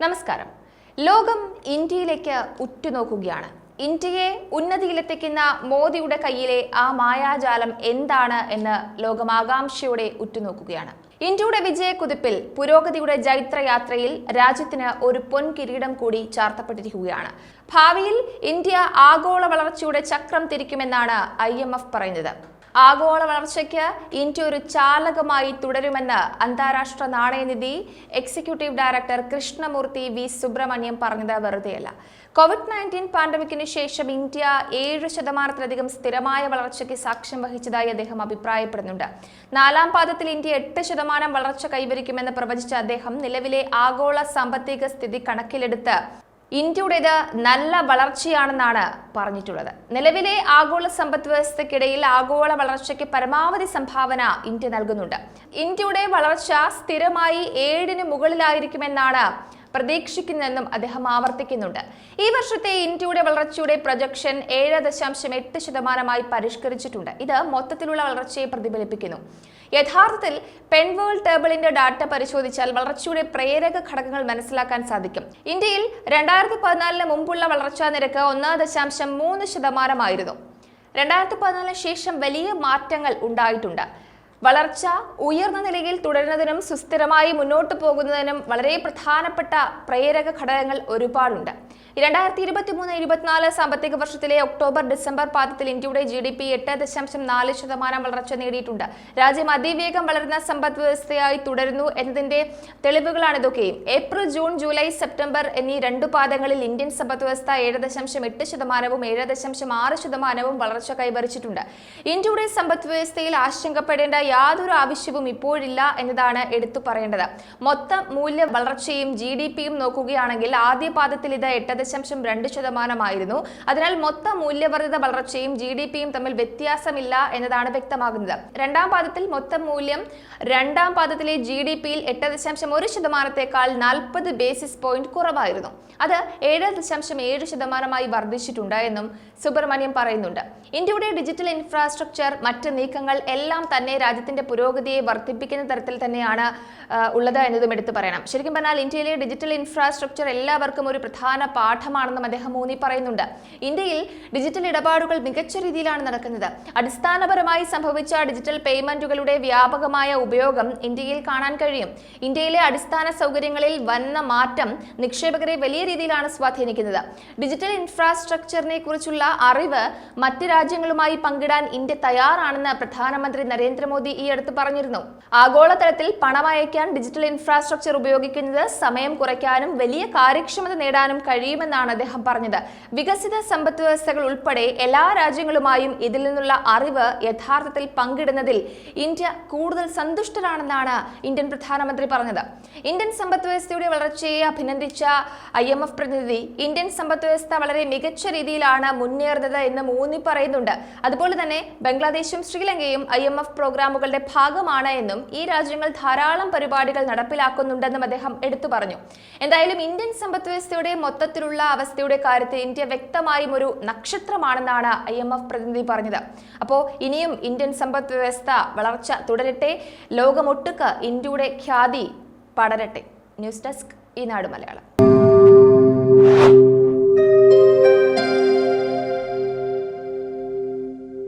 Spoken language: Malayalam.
നമസ്കാരം. ലോകം ഇന്ത്യയിലേക്ക് ഉറ്റുനോക്കുകയാണ്. ഇന്ത്യയെ ഉന്നതിയിലെത്തിക്കുന്ന മോദിയുടെ കയ്യിലെ ആ മായാജാലം എന്താണ് എന്ന് ലോകം ആകാംക്ഷയോടെ ഉറ്റുനോക്കുകയാണ്. ഇന്ത്യയുടെ വിജയക്കുതിപ്പിൽ പുരോഗതിയുടെ ജൈത്രയാത്രയിൽ രാജ്യത്തിന് ഒരു പൊൻകിരീടം കൂടി ചാർത്തപ്പെട്ടിരിക്കുകയാണ്. ഭാവിയിൽ ഇന്ത്യ ആഗോള വളർച്ചയുടെ ചക്രം തിരിക്കുമെന്നാണ് IMF പറയുന്നത്. ആഗോള വളർച്ചയ്ക്ക് ഇന്ത്യ ഒരു ചാലകമായി തുടരുമെന്ന് അന്താരാഷ്ട്ര നാണയനിധി executive director Krishnamurthy V. Subramanian പറഞ്ഞത് വെറുതെയല്ല. COVID-19 പാൻഡമിക്കിന് ശേഷം ഇന്ത്യ 7% സ്ഥിരമായ വളർച്ചയ്ക്ക് സാക്ഷ്യം വഹിച്ചതായി അദ്ദേഹം അഭിപ്രായപ്പെടുന്നുണ്ട്. 4ാം പാദത്തിൽ ഇന്ത്യ 8% വളർച്ച കൈവരിക്കുമെന്ന് പ്രവചിച്ച അദ്ദേഹം നിലവിലെ ആഗോള സാമ്പത്തിക സ്ഥിതി കണക്കിലെടുത്ത് ഇന്ത്യയുടേത് നല്ല വളർച്ചയാണെന്നാണ് പറഞ്ഞിട്ടുള്ളത്. നിലവിലെ ആഗോള സമ്പദ് വ്യവസ്ഥയ്ക്കിടയിൽ ആഗോള വളർച്ചയ്ക്ക് പരമാവധി സംഭാവന ഇന്ത്യ നൽകുന്നുണ്ട്. ഇന്ത്യയുടെ വളർച്ച സ്ഥിരമായി 7ന് മുകളിലായിരിക്കുമെന്നാണ് പ്രതീക്ഷിക്കുന്നതെന്നും അദ്ദേഹം ആവർത്തിക്കുന്നുണ്ട്. ഈ വർഷത്തെ ഇന്ത്യയുടെ വളർച്ചയുടെ പ്രൊജക്ഷൻ 7.8% പരിഷ്കരിച്ചിട്ടുണ്ട്. ഇത് മൊത്തത്തിലുള്ള വളർച്ചയെ പ്രതിഫലിപ്പിക്കുന്നു. യഥാർത്ഥത്തിൽ പെൻവേൾഡ് ടേബിളിന്റെ ഡാറ്റ പരിശോധിച്ചാൽ വളർച്ചയുടെ പ്രേരക ഘടകങ്ങൾ മനസ്സിലാക്കാൻ സാധിക്കും. ഇന്ത്യയിൽ 2014 മുമ്പുള്ള വളർച്ചാ നിരക്ക് 1.3% ആയിരുന്നു. 2014 ശേഷം വലിയ മാറ്റങ്ങൾ ഉണ്ടായിട്ടുണ്ട്. വളർച്ച ഉയർന്ന നിലയിൽ തുടരുന്നതിനും സുസ്ഥിരമായി മുന്നോട്ട് പോകുന്നതിനും വളരെ പ്രധാനപ്പെട്ട പ്രേരക ഘടകങ്ങൾ ഒരുപാടുണ്ട്. 2023-24 സാമ്പത്തിക വർഷത്തിലെ ഒക്ടോബർ-ഡിസംബർ പാദത്തിൽ ഇന്ത്യയുടെ GDP 8.4% വളർച്ച നേടിയിട്ടുണ്ട്. രാജ്യം അതിവേഗം വളരുന്ന സമ്പദ് വ്യവസ്ഥയായി തുടരുന്നു എന്നതിന്റെ തെളിവുകളാണിതൊക്കെയും. ഏപ്രിൽ, ജൂൺ, ജൂലൈ, സെപ്റ്റംബർ എന്നീ 2 പാദങ്ങളിൽ ഇന്ത്യൻ സമ്പദ് വ്യവസ്ഥ 7.8%-ും 7.6%-ഉം വളർച്ച കൈവരിച്ചിട്ടുണ്ട്. ഇന്ത്യയുടെ സമ്പദ് വ്യവസ്ഥയിൽ ആശങ്കപ്പെടേണ്ട യാതൊരു ആവശ്യവും ഇപ്പോഴില്ല എന്നതാണ് എടുത്തു പറയേണ്ടത്. മൊത്തം മൂല്യ വളർച്ചയും GDP-യും നോക്കുകയാണെങ്കിൽ ആദ്യ പാദത്തിൽ ഇത് 8.2% ആയിരുന്നു. അതിനാൽ മൊത്തം മൂല്യവർദ്ധിത വളർച്ചയും GDP-യും തമ്മിൽ വ്യത്യാസമില്ല എന്നതാണ് വ്യക്തമാകുന്നത്. 2ാം പാദത്തിൽ മൊത്തം മൂല്യം 2ാം പാദത്തിലെ GDP-യിൽ 8.1%-ത്തേക്കാൾ 40 ബേസിസ് പോയിന്റ് കുറവായിരുന്നു. അത് 7.7%-ആയി വർദ്ധിച്ചിട്ടുണ്ട് എന്നും സുബ്രഹ്മണ്യം പറയുന്നുണ്ട്. ഇന്ത്യയുടെ ഡിജിറ്റൽ ഇൻഫ്രാസ്ട്രക്ചർ, മറ്റ് നീക്കങ്ങൾ എല്ലാം തന്നെ രാജ്യത്തിന്റെ പുരോഗതിയെ വർദ്ധിപ്പിക്കുന്ന തരത്തിൽ തന്നെയാണ് ഉള്ളത് എന്നതും എടുത്തു പറയണം. ശരിക്കും പറഞ്ഞാൽ ഇന്ത്യയിലെ ഡിജിറ്റൽ ഇൻഫ്രാസ്ട്രക്ചർ എല്ലാവർക്കും ഒരു പ്രധാന പാഠമാണെന്നും അദ്ദേഹം ഊന്നി പറയുന്നുണ്ട്. ഇന്ത്യയിൽ ഡിജിറ്റൽ ഇടപാടുകൾ മികച്ച രീതിയിലാണ് നടക്കുന്നത്. അടിസ്ഥാനപരമായി സംഭവിച്ച ഡിജിറ്റൽ പേയ്മെന്റുകളുടെ വ്യാപകമായ ഉപയോഗം ഇന്ത്യയിൽ കാണാൻ കഴിയും. ഇന്ത്യയിലെ അടിസ്ഥാന സൗകര്യങ്ങളിൽ വന്ന മാറ്റം നിക്ഷേപകരെ വലിയ രീതിയിലാണ് സ്വാധീനിക്കുന്നത്. ഡിജിറ്റൽ ഇൻഫ്രാസ്ട്രക്ചറിനെ കുറിച്ചുള്ള അറിവ് മറ്റ് രാജ്യങ്ങളുമായി പങ്കിടാൻ ഇന്ത്യ തയ്യാറാണെന്ന് പ്രധാനമന്ത്രി നരേന്ദ്രമോദി ഈ അടുത്ത് പറഞ്ഞിരുന്നു. ആഗോളതലത്തിൽ പണം അയക്കാൻ ഡിജിറ്റൽ ഇൻഫ്രാസ്ട്രക്ചർ ഉപയോഗിക്കുന്നത് സമയം കുറയ്ക്കാനും വലിയ കാര്യക്ഷമത നേടാനും കഴിയുമെന്നാണ് അദ്ദേഹം പറഞ്ഞത്. വികസിത സമ്പദ് വ്യവസ്ഥകൾ ഉൾപ്പെടെ എല്ലാ രാജ്യങ്ങളുമായും ഇതിൽ നിന്നുള്ള അറിവ് യഥാർത്ഥത്തിൽ പങ്കിടുന്നതിൽ ഇന്ത്യ കൂടുതൽ സന്തുഷ്ടരാണെന്നാണ് ഇന്ത്യൻ പ്രധാനമന്ത്രി പറഞ്ഞത്. ഇന്ത്യൻ സമ്പദ് വ്യവസ്ഥയുടെ വളർച്ചയെ അഭിനന്ദിച്ച IMF പ്രതിനിധി ഇന്ത്യൻ സമ്പദ് വ്യവസ്ഥ വളരെ മികച്ച രീതിയിലാണ് മുന്നേറുന്നത് എന്ന് ഊന്നി പറയുന്നുണ്ട്. അതുപോലെ തന്നെ ബംഗ്ലാദേശും ശ്രീലങ്കയും IMF പ്രോഗ്രാമുകളുടെ ഭാഗമാണ് എന്നും ഈ രാജ്യങ്ങൾ ധാരാളം പരിപാടികൾ നടപ്പിലാക്കുന്നുണ്ടെന്നും അദ്ദേഹം എടുത്തു പറഞ്ഞു. എന്തായാലും ഇന്ത്യൻ സമ്പദ് വ്യവസ്ഥയുടെ മൊത്തത്തിലുള്ള അവസ്ഥയുടെ കാര്യത്തിൽ ഇന്ത്യ വ്യക്തമായും ഒരു നക്ഷത്രമാണെന്നാണ് IMF പ്രതിനിധി പറഞ്ഞത്. അപ്പോൾ ഇനിയും ഇന്ത്യൻ സമ്പദ് വ്യവസ്ഥ വളർച്ച തുടരട്ടെ, ലോകമൊട്ടുക്ക് ഇന്ത്യയുടെ ഖ്യാതി പടരട്ടെ. ന്യൂസ് ഡെസ്ക് ഈനാട് മലയാളം.